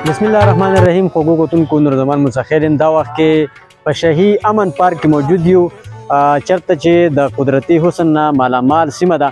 بسم الله الرحمن الرحیم. خوږو کتونکو نور زمان مسخرین دا وخت کې په شاهي امن پارک کې موجود یو چرته چې د قدرتي حسن نه مالامال سیمه ده.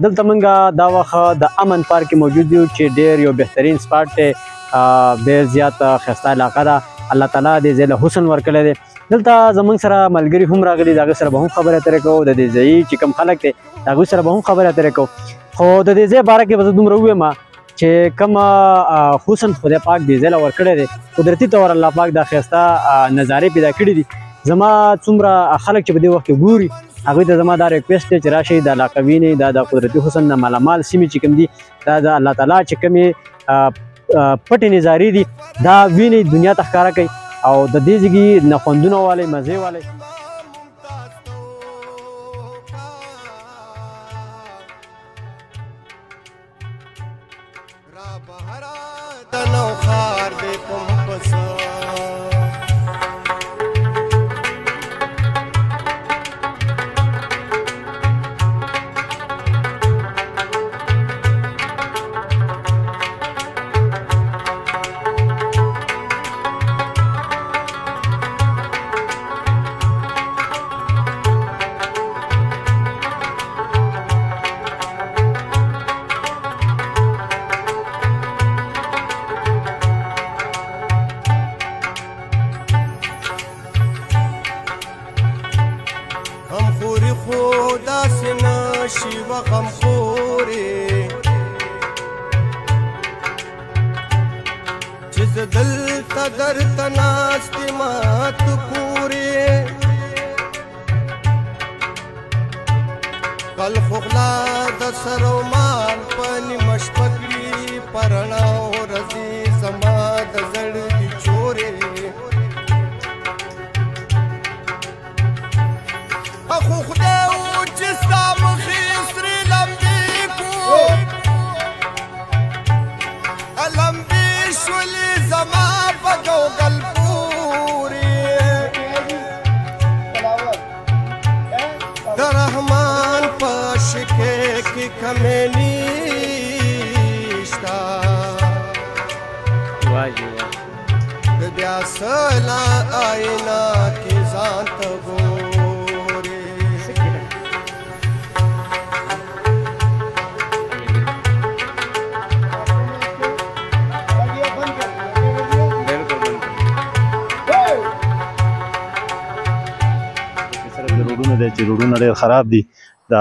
دلته موږ دا وخت د امن پارک کې موجود یو چې ډېر یو بهترین سپاټ دی، ډېر زیات ښایسته علاقه ده. الله تعالی دې ځای له حسن ورکړی دی. دلته زموږ سره ملګري هم راغلي، د هغوی سره به هم خبرې اترې کوو. د دې ځایي چې کوم خلک دی د هغوی سره به هم خبرې اترې کوو. خو د دې ځای باره کې به زه دومره ووایم چې کوم حسن خدای پاک دې ځای له ورکړی دی، قدرتي طور الله پاک دا ښایسته نظارې پیدا کړي دي. زما څومره خلک چې په دې وخت کې ګوري هغوی ته زما دا ریکویسټ دی چې راشئ د علاقه وینئ. دا د قدرتي حسن نه مالامال سیمې چې کوم دي، دا د الله تعالی چې کومې پټې نظارې دي دا وینئ، دنیا ته ښکاره کوي او د دې ځای نه خوندونه والی، مزې والی. روډونه ډېر خراب دي، د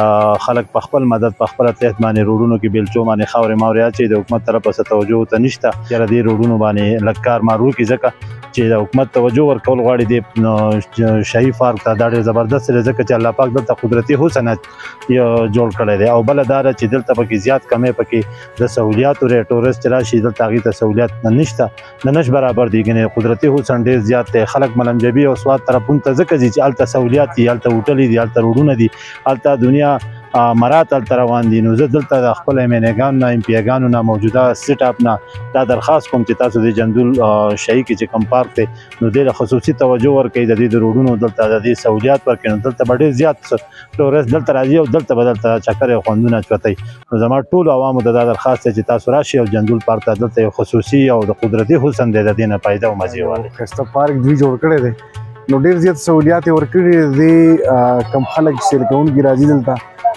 خلک په خپل مدد په خپل اطلاعات باندې روډونو کې بیلچو باندې خاورې ماورې اچوي. د حکومت طرفه څه توجه ورته نشته. یاره دې روډونو باندې لږ کار مار وکړي، ځکه چې د حکومت توجه ورکول غواړي دې شاهي پارک ته. دا ډېر زبردست دی ځکه چې الله پاک دلته قدرتي حسن جوړ کړی دی. او بله دا ده چې دلته پکې زیات کمی پکې د سهولیاتو دی. ټورسټ چې راشي دلته هغوی ته سهولیات نشته، نش برابر دي. ګنې قدرتي حسن ډېر زیات دی. خلک ملنجبي او سوات طرفونو ته ځکه ځي چې هلته سهولیات دي، هلته هوټلې دي، هلته روډونه دي، هلته دنیا مرات هلته روان دي. نو زه دلته د خپل امیانګانو نه امپیاګانو نه موجوده سیټ اپ نه دا درخواست کوم چې تاسو د جندول شهي کې چې کوم پارک دی نو دې له خصوصي توجه ورکړئ، د دې د روډونو دلته د دې سہولیات ورکړئ. نو دلته به ډېر زیات ټورست دلته راځي او دلته به دلته چکر او خوندونه چوتئ. نو زما ټولو عوامو ته دا درخواست دی چې تاسو راشئ او جندول پارک ته. دلته یو خصوصي او د قدرتي حسن دی، د دې نه فایده او مزې واخلئ. ښایسته پارک دوی جوړ کړی دی نو ډېر زیات سہولیات یې ورکړي دي. کم خلک سیل کوونکي راځي دلته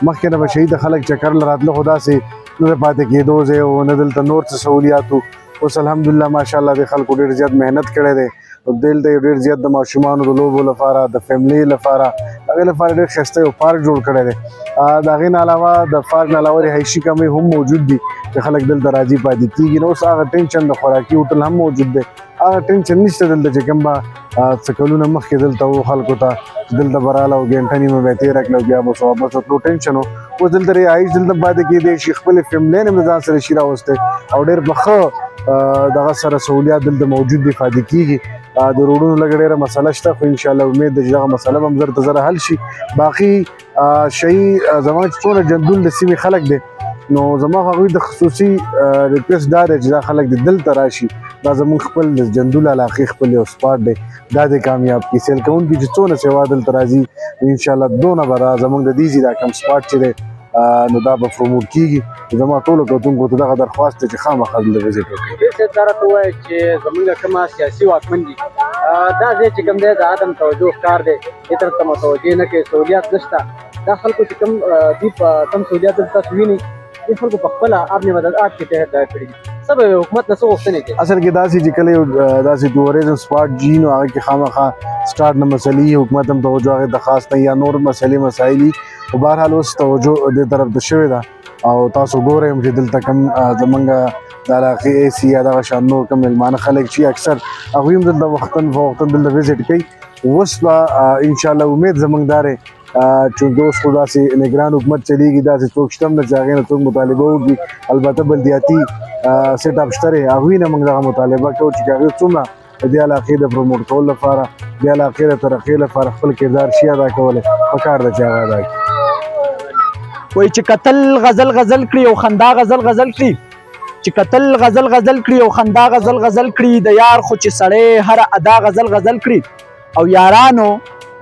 مخکې نه به شهید خلک چکر له راتله خو داسې نه د پاتې کېدو ځای او نه دلته نور څه سہولیات وو. اوس الحمدلله ماشاءالله د خلکو ډېر زیات محنت کړی دی او دلته یې ډېر زیات د ماشومانو د لوبو لپاره د فیملی لپاره هغې لپاره ډېر ښایسته یو پارک جوړ کړی دی. د هغې نه علاوه د پارک نه علاوه رهایشي کمرې هم موجود دي چې خلک دلته راځي پاتې کېږي. نو اوس هغه ټینشن د خوراکي هوټل هم موجود دی، هغه ټینشن نشته دلته چې کوم به څه کلونه مخکې دلته و خلکو ته چې دلته به راغله او ګنټه نیمه به یې تېره کړله او بیا به واپس وتلو ټینشن و. اوس دلته رهایش دلته پاتې کېدی شي، خپلې فیملی هم د ځان سره شي راوستی او ډېر به ښه دغه سره سہولیات دلته موجود دي، فایده کېږي. د روډونو لږ ډېره مسله شته خو انشاءالله امید ده چې دغه مسله به هم زر ته زره حل شي. باقي شهي زما چې څونه جندول د سیمې خلک دی نو زما هغوی د خصوصي ریکویسټ دا دی چې دا خلک د دلته راشي. دا زموږ خپل د جندول علاقې خپل یو سپاټ دی، دا د کامیاب کړي. سیل کوونکي چې څونه سیوا دلته راځي انشاءالله دونه به دا زموږ د دې دا کوم سپاټ چې دی نو دا به پروموټ کېږي. زما ټولو کتونکو ته دغه درخواست دی چې خامخا دلته وزټ وکړي. ډېر صاحب دا راته ووایه چې زموږ کومه سیاسي واکمن دي دا ځای چې کوم دی د عدم توجه ښکار دی، دې طرف ته متوجه نه کوي، سہولیات نشته. دا خلکو چې کوم دي کم سہولیات دلته تاسو وینئ دې خلکو په خپله آب مدد آب کې تحت دا کړي دي. څه به حکومت نه څه غوښتنې کوي؟ اصل کې داسې چې کله یو داسې ټوریزم سپاټ جي نو هغه کې خامخا سټارټ نه مسلې حکومت هم توجه هغې ته خاص نه یا نور مسلې مسایل وي. خو بهرحال اوس توجه دې طرف ته شوې ده او تاسو ګورئ چې دلته کوم زمونږ د علاقې اے سی یا دغه شان نور کوم میلمانه خلک چې اکثر هغوی هم دلته وختن فوختن دلته وزټ کوي. اوس به انشاءالله امید زموږ دا دی چونکې اوس خو داسې نګران حکومت چلیږي، داسې څوک شته هم نه چې هغې نه څوک مطالبه وکړي. البته بلدیاتي سیټ اپ شته دی، هغوی نه موږ دغه مطالبه کوو چې هغوی څومره د دې علاقې د پروموټ کولو لپاره دې علاقې د ترقۍ لپاره خپل کردار شي ادا کولی پکار ده چې هغه ادا کړي. وایي چې کتل غزل غزل کړي او خندا غزل غزل کړي، چې کتل غزل غزل کړي او خندا غزل غزل کړي، د یار خو چې سړی هر ادا غزل غزل کړي. او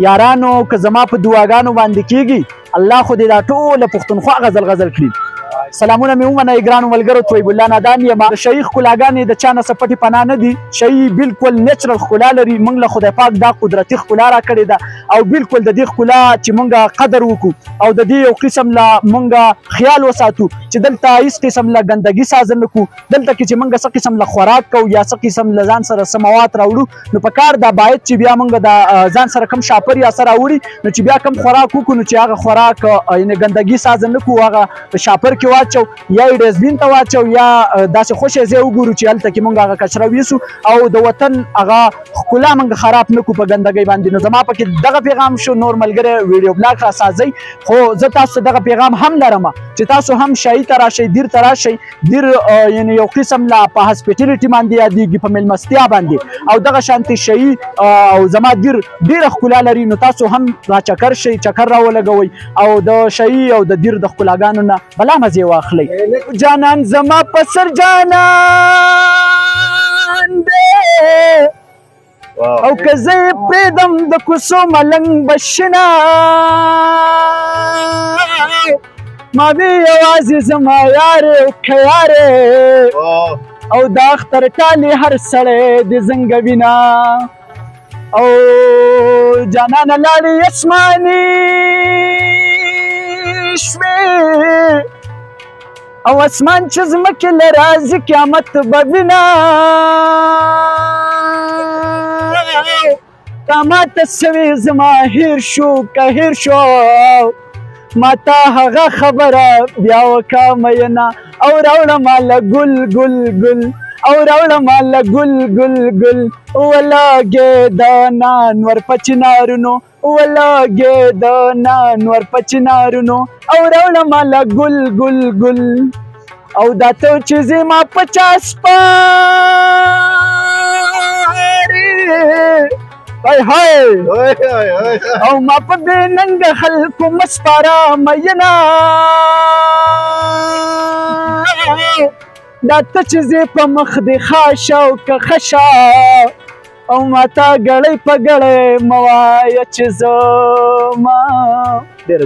یارانو که زما په دعاګانو باندې کېږي الله خو دې دا ټوله پښتونخوا غزل غزل کړي. سلامونه مې ومنئ ګرانو ملګرو، طیب الله نادان یم. د شهي ښکلاګانې د چا نه څه پټې پناه نه دي. شهي بالکل نیچرل ښکلا لري، موږ له خدای پاک دا قدرتي ښکلا راکړې ده او بالکل د دې ښکلا چې موږ قدر وکړو او د دې یو قسم له موږ خیال وساتو چې دلته هېڅ قسم له ګندګي سازه نه کړو. دلته کې چې موږ څه قسم له خوراک کوو یا څه قسم له ځان سره څه مواد راوړو نو په کار دا باید چې بیا موږ د ځان سره کم شاپر یا څه راوړي نو چې بیا کم خوراک وکړو نو چې هغه خوراک یعنې ګندګي سازه نه کړو، هغه په شاپر کې واچو یا یې ډسبین ته واچو یا داسې خوشی ځای وګورو چې هلته کې موږ هغه کچره ویسو او د وطن هغه ښکلا موږ خراب نه کړو په ګندګۍ باندې. نو زما پکې دغه پیغام شو. نور ملګري ویډیو بلاګ راسازئ خو زه تاسو ته دغه پیغام هم لرم چې تاسو هم شهي ته راشئ، دیر ته راشئ. دیر یعنې یو قسم لا په هاسپټیلیټي باندې یادېږي، په میلمستیا باندې او دغه شانتې شهي او زما دیر ډېره ښکلا لري. نو تاسو هم را چکر شئ، چکر را ولګوئ او د شهي او د دیر د ښکلاګانو نه بلا مزې واخلئ. جانان زما پسر جانان دے او که زه پرېږدم د کوڅو ملنګ بشنا ما وی یوازې زما یارې که یارې او دا اختر ټالې هر سړی د زنګوینه او جانانه لاړې اسماني شوې او اسمان چې ځمکې له راځي قیامت به وینه تا ماته سوې زما هیر شو که هیر شو ما تا هغه خبره بیا وکړه مینه او راوړه ماله ګل ګل ګل او راوړه ماله ګل ګل ګل ولګې د نان ور په چنارونو ولګې د نان ور په چنارونو او راوړه ماله ګل ګل ګل او دا ته چې زما په چا سپارې په هاي او ما په دې ننګ خلکو مسپاره مینا دا ته چې زه په مخ دې خاشه او که خشه او ما تا ګړی په ګړی مه وایه چې زه ما ډېره